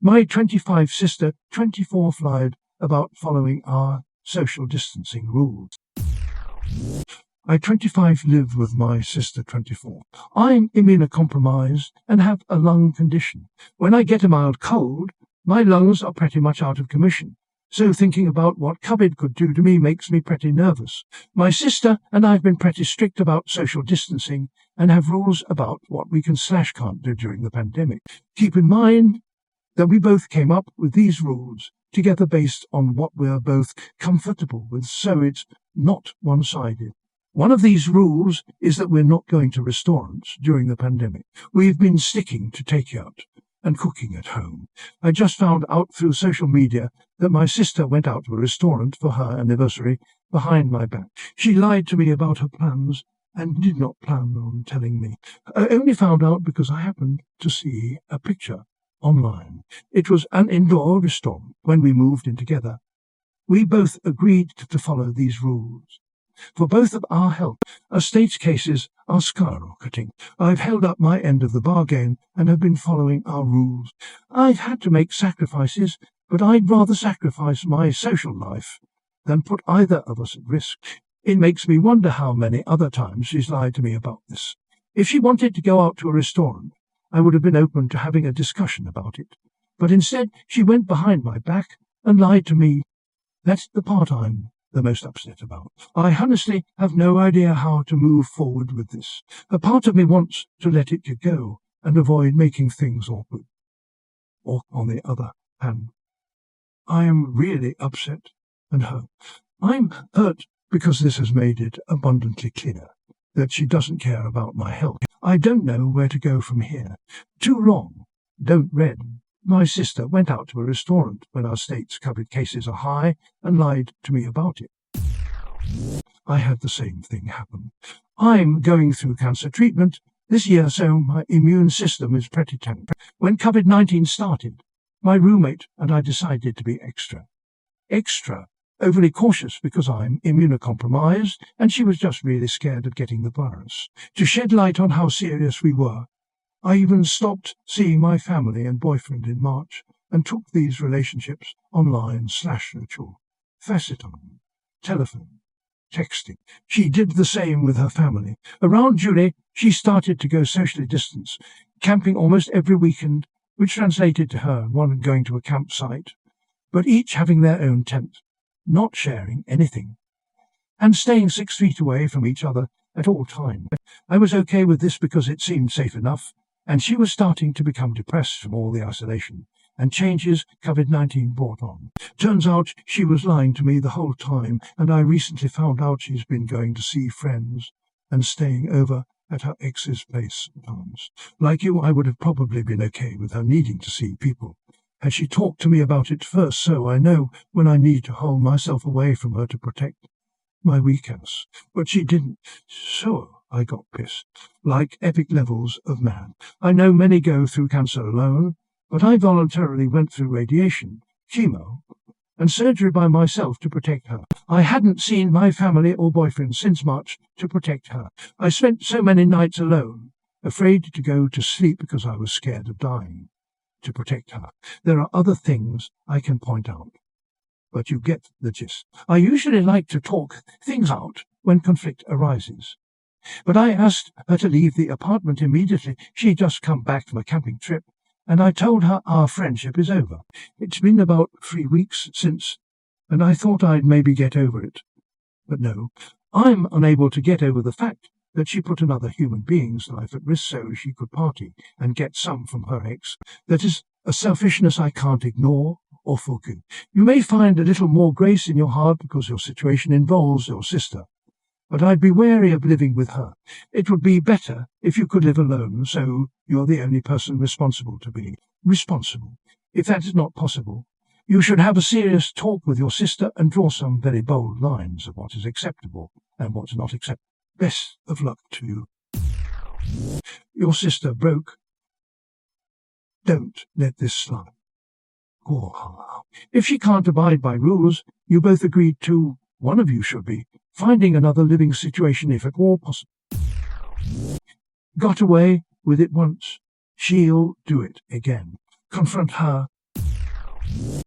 My 25 sister, 24, lied about following our social distancing rules. I, 25, live with my sister, 24. I'm immunocompromised and have a lung condition. When I get a mild cold, my lungs are pretty much out of commission. So thinking about what COVID could do to me makes me pretty nervous. My sister and I have been pretty strict about social distancing and have rules about what we can/can't do during the pandemic. Keep in mind that we both came up with these rules together based on what we're both comfortable with, so it's not one-sided. One of these rules is that we're not going to restaurants during the pandemic. We've been sticking to takeout and cooking at home. I just found out through social media that my sister went out to a restaurant for her anniversary behind my back. She lied to me about her plans and did not plan on telling me. I only found out because I happened to see a picture online. It was an indoor restaurant when we moved in together. We both agreed to follow these rules. For both of our health, our state's cases are skyrocketing. I've held up my end of the bargain and have been following our rules. I've had to make sacrifices, but I'd rather sacrifice my social life than put either of us at risk. It makes me wonder how many other times she's lied to me about this. If she wanted to go out to a restaurant, I would have been open to having a discussion about it. But instead, she went behind my back and lied to me. That's the part I'm the most upset about. I honestly have no idea how to move forward with this. A part of me wants to let it go and avoid making things awkward. Or, on the other hand, I am really upset and hurt. I'm hurt because this has made it abundantly clear that she doesn't care about my health. I don't know where to go from here. Too long. Don't read. My sister went out to a restaurant when our state's COVID cases are high and lied to me about it. I had the same thing happen. I'm going through cancer treatment this year, so my immune system is pretty tanked. When COVID-19 started, my roommate and I decided to be extra overly cautious because I'm immunocompromised and she was just really scared of getting the virus. To shed light on how serious we were, I even stopped seeing my family and boyfriend in March and took these relationships online /virtual, FaceTime, telephone, texting. She did the same with her family. Around July, she started to go socially distanced, camping almost every weekend, which translated to her one going to a campsite, but each having their own tent, not sharing anything, and staying 6 feet away from each other at all times. I was okay with this because it seemed safe enough, and she was starting to become depressed from all the isolation and changes COVID-19 brought on. Turns out she was lying to me the whole time, and I recently found out she's been going to see friends and staying over at her ex's place sometimes. Like you, I would have probably been okay with her needing to see people had she talked to me about it first, so I know when I need to hold myself away from her to protect my weak ass. But she didn't, so I got pissed. Like epic levels of mad. I know many go through cancer alone, but I voluntarily went through radiation, chemo, and surgery by myself to protect her. I hadn't seen my family or boyfriend since March to protect her. I spent so many nights alone, afraid to go to sleep because I was scared of dying, to protect her. There are other things I can point out, but you get the gist. I usually like to talk things out when conflict arises. But I asked her to leave the apartment immediately. She'd just come back from a camping trip, and I told her our friendship is over. It's been about 3 weeks since, and I thought I'd maybe get over it. But no, I'm unable to get over the fact that she put another human being's life at risk so she could party and get some from her ex. That is a selfishness I can't ignore or forgive. You may find a little more grace in your heart because your situation involves your sister, but I'd be wary of living with her. It would be better if you could live alone, so you're the only person responsible to be responsible. If that is not possible, you should have a serious talk with your sister and draw some very bold lines of what is acceptable and what's not acceptable. Best of luck to you. Your sister broke. Don't let this slide. If she can't abide by rules, you both agreed to, one of you should be, finding another living situation if at all possible. Got away with it once. She'll do it again. Confront her